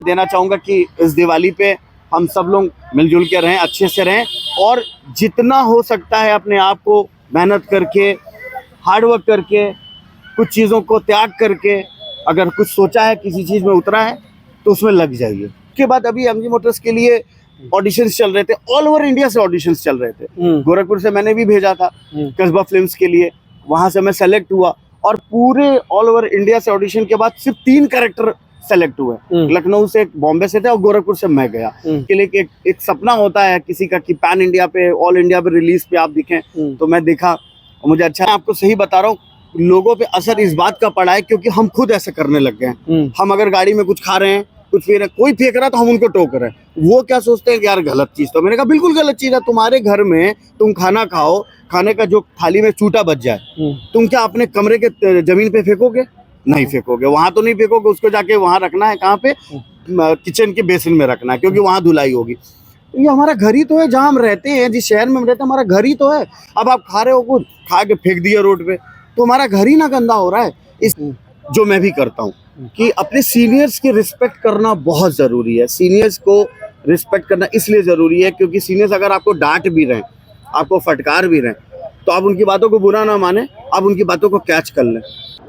देना चाहूँगा कि इस दिवाली पे हम सब लोग मिलजुल के रहें, अच्छे से रहें और जितना हो सकता है अपने आप को मेहनत करके, हार्ड वर्क करके, कुछ चीज़ों को त्याग करके, अगर कुछ सोचा है, किसी चीज़ में उतरा है तो उसमें लग जाइए। उसके बाद अभी एमजी मोटर्स के लिए ऑडिशंस चल रहे थे, ऑल ओवर इंडिया से ऑडिशंस चल रहे थे। गोरखपुर से मैंने भी भेजा था कस्बा फिल्म्स के लिए, वहाँ से मैं सेलेक्ट हुआ और पूरे ऑल ओवर इंडिया से ऑडिशन के बाद सिर्फ 3 कैरेक्टर सेलेक्ट हुए। लखनऊ से, बॉम्बे से थे और गोरखपुर से मैं गया। के लिए एक सपना होता है किसी का कि पैन इंडिया पे, ऑल इंडिया पे रिलीज पे आप दिखें, तो मैं दिखा और मुझे अच्छा, आपको सही बता रहा हूँ, लोगों पे असर इस बात का पड़ा है क्योंकि हम खुद ऐसे करने लग गए हैं। हम अगर गाड़ी में कुछ खा रहे हैं, कुछ पी रहे हैं, कोई फेंक रहा है तो हम उनको टोक रहे हैं। वो क्या सोचते हैं कि यार गलत चीज, तो मैंने कहा बिल्कुल गलत चीज है। तुम्हारे घर में तुम खाना खाओ, खाने का जो थाली में चूटा बच जाए, तुम क्या अपने कमरे के जमीन पे फेंकोगे? नहीं फेंकोगे। वहां तो नहीं फेंकोगे, उसको जाके वहां रखना है, कहाँ पे? किचन के बेसिन में रखना है, क्योंकि वहां धुलाई होगी। ये हमारा घर ही तो है, जहाँ हम रहते हैं, जिस शहर में हम रहते हैं, हमारा घर ही तो है। अब आप खा रहे हो, कुछ खा के फेंक दिया रोड पे, तो हमारा घर ही ना गंदा हो रहा है। इस जो मैं भी करता हूँ कि अपने सीनियर्स की रिस्पेक्ट करना बहुत जरूरी है। सीनियर्स को रिस्पेक्ट करना इसलिए जरूरी है क्योंकि सीनियर्स अगर आपको डांट भी रहे, आपको फटकार भी रहे, तो आप उनकी बातों को बुरा ना माने, आप उनकी बातों को कैच कर लें।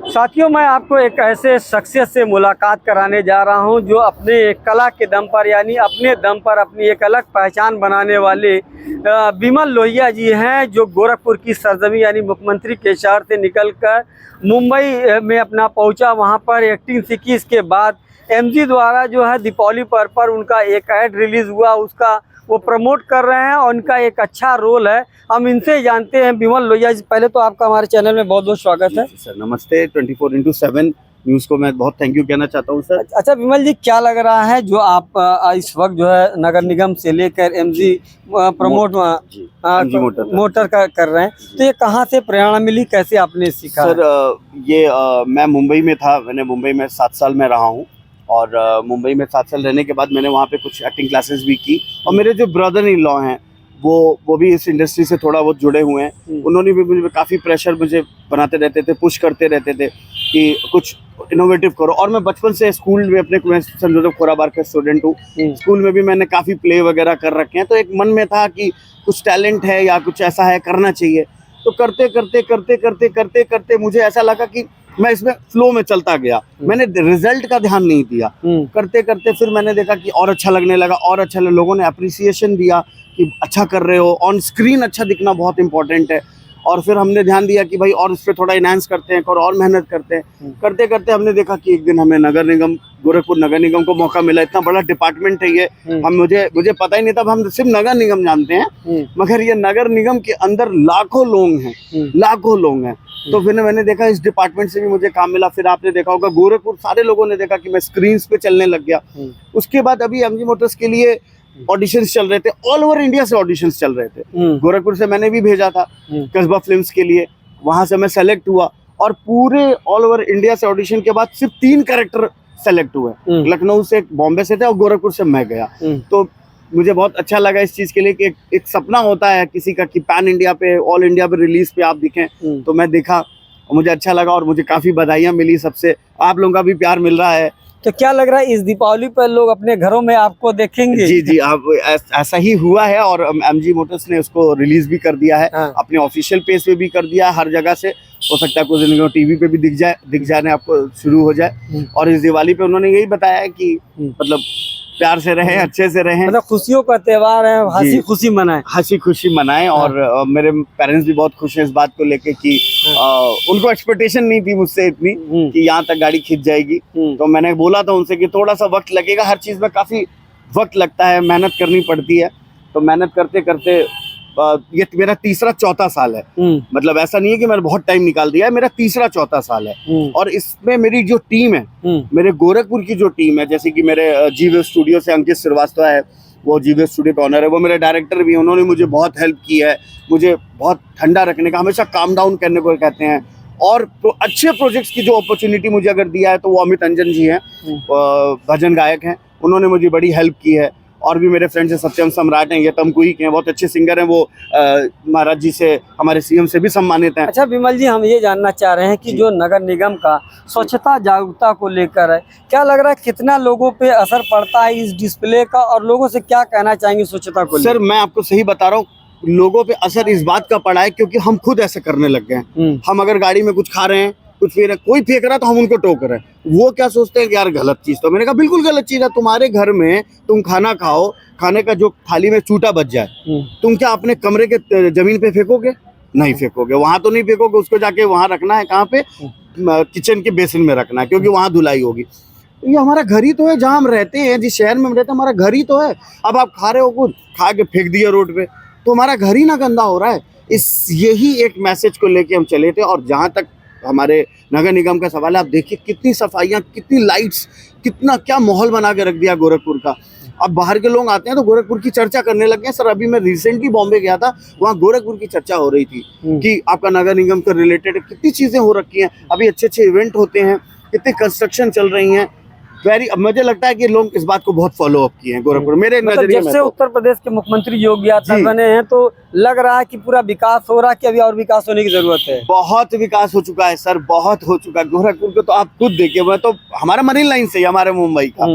साथियों, मैं आपको एक ऐसे शख्सियत से मुलाकात कराने जा रहा हूं जो अपने एक कला के दम पर, यानी अपने दम पर अपनी एक अलग पहचान बनाने वाले बिमल लोहिया जी हैं, जो गोरखपुर की सरजमी यानी मुख्यमंत्री के शहर से निकलकर मुंबई में अपना पहुंचा। वहां पर एक्टिंग सीखी। इसके बाद एमजी द्वारा जो है दीपावली पर उनका एक ऐड रिलीज़ हुआ, उसका वो प्रमोट कर रहे हैं और उनका एक अच्छा रोल है। हम इनसे जानते हैं। बिमल लोहिया जी, पहले तो आपका हमारे चैनल में बहुत बहुत स्वागत है। सर नमस्ते। 24/7 न्यूज़ को मैं बहुत थैंक यू कहना चाहता हूँ सर। अच्छा बिमल जी, क्या लग रहा है जो आप इस वक्त जो है नगर निगम से लेकर एमजी प्रमोट मोटर का कर रहे हैं, तो ये कहाँ से प्रेरणा मिली, कैसे आपने सीखा? सर ये मैं मुंबई में था, मैंने मुंबई में 7 साल में रहा हूँ और मुंबई में 7 साल रहने के बाद मैंने वहाँ पे कुछ एक्टिंग क्लासेस भी की और मेरे जो ब्रदर इन लॉ हैं वो भी इस इंडस्ट्री से थोड़ा बहुत जुड़े हुए हैं। उन्होंने भी मुझे काफ़ी प्रेशर मुझे बनाते रहते थे, पुश करते रहते थे कि कुछ इनोवेटिव करो। और मैं बचपन से स्कूल में अपने, मैं सेंट जोसेफ खोराबार का स्टूडेंट हूँ, स्कूल में भी मैंने काफ़ी प्ले वगैरह कर रखे हैं, तो एक मन में था कि कुछ टैलेंट है या कुछ ऐसा है, करना चाहिए। तो करते करते करते करते करते करते मुझे ऐसा लगा कि मैं इसमें फ्लो में चलता गया, मैंने रिजल्ट का ध्यान नहीं दिया। करते करते फिर मैंने देखा कि और अच्छा लगने लगा, और अच्छा लोगों ने अप्रिसिएशन दिया कि अच्छा कर रहे हो, ऑन स्क्रीन अच्छा दिखना बहुत इंपॉर्टेंट है। और फिर हमने ध्यान दिया कि भाई और इस पर थोड़ा इनहांस करते हैं और मेहनत करते हैं। करते करते हमने देखा कि एक दिन हमें नगर निगम, गोरखपुर नगर निगम को मौका मिला। इतना बड़ा डिपार्टमेंट है ये, हम मुझे पता ही नहीं था। हम सिर्फ नगर निगम जानते हैं, मगर ये नगर निगम के अंदर लाखों लोग हैं, लाखों लोग हैं। तो फिर मैंने देखा इस डिपार्टमेंट से भी मुझे काम मिला। फिर आपने देखा होगा गोरखपुर सारे लोगों ने देखा कि मैं स्क्रीन पे चलने लग गया। उसके बाद अभी एमजी मोटर्स के लिए ऑडिशंस चल रहे थे, ऑल ओवर इंडिया से ऑडिशंस चल रहे थे। गोरखपुर से मैंने भी भेजा था कस्बा फिल्म्स के लिए, वहां से मैं सेलेक्ट हुआ और पूरे ऑल ओवर इंडिया से ऑडिशन के बाद सिर्फ 3 कैरेक्टर सेलेक्ट हुए। लखनऊ से, बॉम्बे से थे और गोरखपुर से मैं गया। तो मुझे बहुत अच्छा लगा इस चीज के लिए कि एक सपना होता है किसी का कि पैन इंडिया पे, ऑल इंडिया पे रिलीज पे आप दिखें, तो मैं दिखा और मुझे अच्छा लगा और मुझे काफी बधाइयां मिली सबसे, आप लोगों का भी प्यार मिल रहा है। तो क्या लग रहा है इस दीपावली पर लोग अपने घरों में आपको देखेंगे? जी, आप ऐसा ही हुआ है और एमजी मोटर्स ने उसको रिलीज भी कर दिया है। अपने ऑफिशियल पेज पे भी कर दिया है, हर जगह से। हो सकता है कुछ दिन टीवी पे भी दिख जाने आपको शुरू हो जाए। और इस दिवाली पे उन्होंने यही बताया है कि मतलब प्यार से रहें, अच्छे से रहें, मतलब खुशियों का त्योहार है, हंसी खुशी मनाएं, हंसी खुशी मनाएं। और मेरे पेरेंट्स भी बहुत खुश हैं इस बात को लेके कि उनको एक्सपेक्टेशन नहीं थी मुझसे इतनी कि यहाँ तक गाड़ी खिंच जाएगी। तो मैंने बोला था उनसे कि थोड़ा सा वक्त लगेगा, हर चीज में काफी वक्त लगता है, मेहनत करनी पड़ती है। तो मेहनत करते करते ये मेरा तीसरा चौथा साल है। मतलब ऐसा नहीं है कि मैंने बहुत टाइम निकाल दिया है, मेरा तीसरा चौथा साल है। और इसमें मेरी जो टीम है, मेरे गोरखपुर की जो टीम है, जैसे कि मेरे जीवे स्टूडियो से अंकित श्रीवास्तव है, वो जीवे स्टूडियो का ऑनर है, वो मेरे डायरेक्टर भी, उन्होंने मुझे बहुत हेल्प की है। मुझे बहुत ठंडा रखने का, हमेशा काम डाउन करने को कहते हैं। और अच्छे प्रोजेक्ट्स की जो अपॉर्चुनिटी मुझे अगर दिया है तो वो अमित अंजन जी हैं, भजन गायक हैं, उन्होंने मुझे बड़ी हेल्प की है। और भी मेरे फ्रेंड्स हैं, सत्यम सम्राट हैं, ये तमकुही के हैं, बहुत अच्छे सिंगर हैं, वो महाराज जी से, हमारे सीएम से भी सम्मानित हैं। अच्छा विमल जी, हम ये जानना चाह रहे हैं कि जो नगर निगम का स्वच्छता जागरूकता को लेकर है, क्या लग रहा है कितना लोगों पे असर पड़ता है इस डिस्प्ले का, और लोगों से क्या कहना चाहेंगे स्वच्छता को लेकर? सर मैं आपको सही बता रहा हूँ, लोगों पे असर इस बात का पड़ा है क्योंकि हम खुद ऐसे करने लग गए हैं। हम अगर गाड़ी में कुछ खा रहे हैं, कुछ पी रहे हैं, कोई फेंक रहा है तो हम उनको टोक रहे हैं। वो क्या सोचते हैं कि यार गलत चीज, तो मैंने कहा बिल्कुल गलत चीज है। तुम्हारे घर में तुम खाना खाओ, खाने का जो थाली में चूटा बच जाए, तुम क्या अपने कमरे के जमीन पे फेंकोगे? नहीं फेंकोगे, वहां तो नहीं फेंकोगे, उसको जाके वहां रखना है, कहाँ पे, किचन के बेसिन में रखना है, क्योंकि वहां धुलाई होगी। ये हमारा घर ही तो है, जहाँ हम रहते हैं, जिस शहर में हम रहते हैं, हमारा घर ही तो है। अब आप खा रहे हो कुछ, खा के फेंक दिया रोड पे, तो हमारा घर ही ना गंदा हो रहा है। यही एक मैसेज को लेके हम चले थे। और जहाँ तक हमारे नगर निगम का सवाल है, आप देखिए कितनी सफाइयाँ, कितनी लाइट्स, कितना क्या माहौल बना के रख दिया गोरखपुर का। अब बाहर के लोग आते हैं तो गोरखपुर की चर्चा करने लग गए। सर अभी मैं रिसेंटली बॉम्बे गया था, वहाँ गोरखपुर की चर्चा हो रही थी कि आपका नगर निगम से रिलेटेड कितनी चीज़ें हो रखी हैं, अभी अच्छे अच्छे इवेंट होते हैं, कितनी कंस्ट्रक्शन चल रही हैं। मुझे लगता है कि लोग इस बात को बहुत फॉलो अप किए हैं गोरखपुर, मेरे नजरिए में। जब से उत्तर प्रदेश के मुख्यमंत्री योगी आदित्यनाथ बने हैं तो लग रहा है कि पूरा विकास हो रहा है, कि अभी और विकास होने की जरूरत है? बहुत विकास हो चुका है सर, बहुत हो चुका है। गोरखपुर को तो आप खुद देखिए, मैं तो हमारा मरीन लाइन से ही, हमारे मुंबई का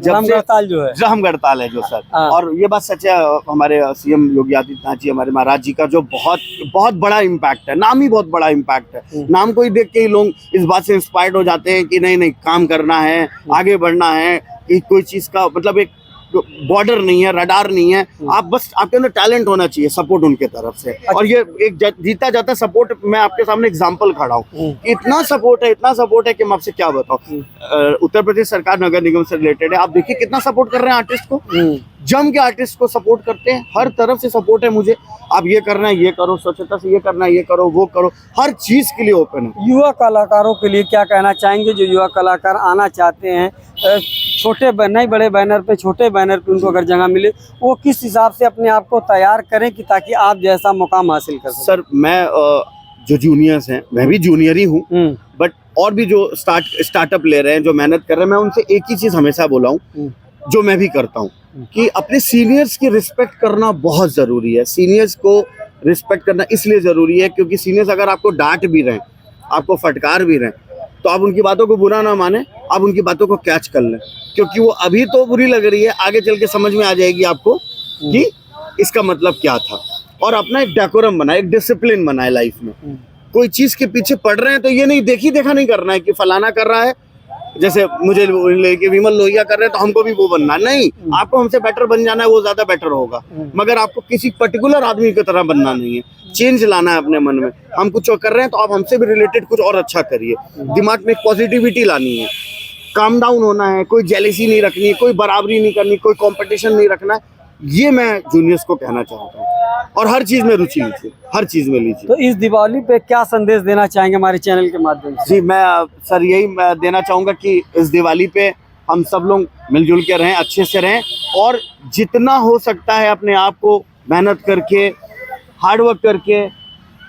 रामगढ़ताल जो है, रामगढ़ताल है जो सर। और ये बात सच है, हमारे सीएम योगी आदित्यनाथ जी, हमारे महाराज जी का जो बहुत बहुत बड़ा इम्पैक्ट है, नाम ही बहुत बड़ा इम्पैक्ट है। नाम को ही देख के ही लोग इस बात से इंस्पायर्ड हो जाते हैं कि नहीं नहीं काम करना है, आगे बढ़ना है, कि कोई चीज का मतलब एक बॉर्डर नहीं है, रडार नहीं है, आप बस आपके अंदर टैलेंट होना चाहिए, सपोर्ट उनके तरफ से। और ये एक जीता जाता सपोर्ट, मैं आपके सामने एग्जांपल खड़ा हूँ, इतना सपोर्ट है, इतना सपोर्ट है कि मैं आपसे क्या बताऊँ। उत्तर प्रदेश सरकार नगर निगम से रिलेटेड है, आप देखिए कितना सपोर्ट कर रहे हैं आर्टिस्ट को, जम के आर्टिस्ट को सपोर्ट करते हैं, हर तरफ से सपोर्ट है मुझे। आप ये करना है ये करो, स्वच्छता से ये करना है ये करो, वो करो, हर चीज के लिए ओपन है। युवा कलाकारों के लिए क्या कहना चाहेंगे, जो युवा कलाकार आना चाहते हैं, छोटे नहीं बड़े बैनर पे, छोटे बैनर पे उनको अगर जगह मिले, वो किस हिसाब से अपने आप को तैयार करें कि ताकि आप जैसा मुकाम हासिल कर सकें? सर मैं जो जूनियर्स हैं, मैं भी जूनियर ही हूँ, बट और भी जो स्टार्टअप ले रहे हैं, जो मेहनत कर रहे हैं, मैं उनसे एक ही चीज हमेशा बोला हूँ, जो मैं भी करता हूँ, कि अपने सीनियर्स की रिस्पेक्ट करना बहुत जरूरी है। सीनियर्स को रिस्पेक्ट करना इसलिए जरूरी है क्योंकि सीनियर्स अगर आपको डांट भी रहे, आपको फटकार भी रहे, तो आप उनकी बातों को बुरा ना माने, आप उनकी बातों को कैच कर लें, क्योंकि वो अभी तो बुरी लग रही है, आगे चल के समझ में आ जाएगी आपको कि इसका मतलब क्या था। और अपना एक डेकोरम बनाए, एक डिसिप्लिन बनाए लाइफ में। कोई चीज के पीछे पड़ रहे हैं तो ये नहीं देखी देखा नहीं करना है कि फलाना कर रहा है, जैसे मुझे लेके विमल लोहिया कर रहे हैं तो हमको भी वो बनना नहीं। आपको हमसे बेटर बन जाना है, वो ज्यादा बेटर होगा, मगर आपको किसी पर्टिकुलर आदमी की तरह बनना नहीं है। चेंज लाना है अपने मन में। हम कुछ कर रहे हैं तो आप हमसे भी रिलेटेड कुछ और अच्छा करिए। दिमाग में पॉजिटिविटी लानी है, काम डाउन होना है, कोई जेलसी नहीं रखनी, कोई बराबरी नहीं करनी, कोई कंपटीशन नहीं रखना है। ये मैं जूनियर्स को कहना चाहता हूँ। और हर चीज में रुचि लीजिए, हर चीज में लीजिए। तो इस दिवाली पे क्या संदेश देना चाहेंगे हमारे चैनल के माध्यम से? जी मैं सर यही देना चाहूँगा कि इस दिवाली पे हम सब लोग मिलजुल के रहें, अच्छे से रहें, और जितना हो सकता है अपने आप को मेहनत करके, हार्डवर्क करके,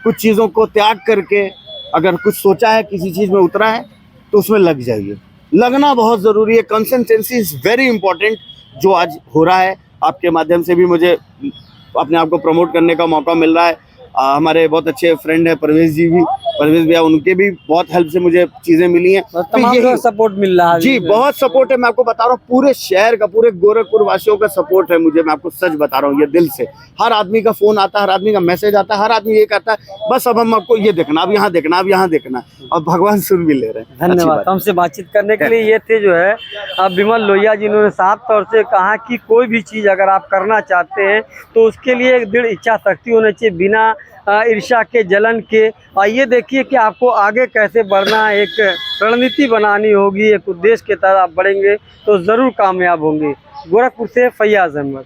कुछ चीज़ों को त्याग करके, अगर कुछ सोचा है, किसी चीज़ में उतरा है तो उसमें लग जाइए। लगना बहुत ज़रूरी है। Consistency is very important. जो आज हो रहा है, आपके माध्यम से भी मुझे अपने आप को प्रमोट करने का मौका मिल रहा है। हमारे बहुत अच्छे फ्रेंड है परवेज जी भी, परवेज भैया, उनके भी बहुत हेल्प से मुझे चीजें मिली हैं। तमाम लोग सपोर्ट मिल रहा है जी, बहुत सपोर्ट है। मैं आपको बता रहा हूँ, पूरे शहर का, पूरे गोरखपुर वासियों का सपोर्ट है मुझे। मैं आपको सच बता रहा हूँ, ये दिल से। हर आदमी का फोन आता है, हर आदमी का मैसेज आता है, हर आदमी ये कहता है बस अब हम आपको ये देखना, अब यहाँ देखना, अब यहाँ देखना, और भगवान सुन भी ले रहे हैं। धन्यवाद हमसे बातचीत करने के लिए। ये थे जो है अब विमल लोहिया जी, इन्होंने साफ तौर से कहा कि कोई भी चीज़ अगर आप करना चाहते हैं तो उसके लिए एक दृढ़ इच्छा शक्ति होनी चाहिए, बिना ईर्ष्या के, जलन के। और ये देखिए कि आपको आगे कैसे बढ़ना है, एक रणनीति बनानी होगी, एक उद्देश्य के तरफ आप बढ़ेंगे तो ज़रूर कामयाब होंगे। गोरखपुर से फैयाज अहमद।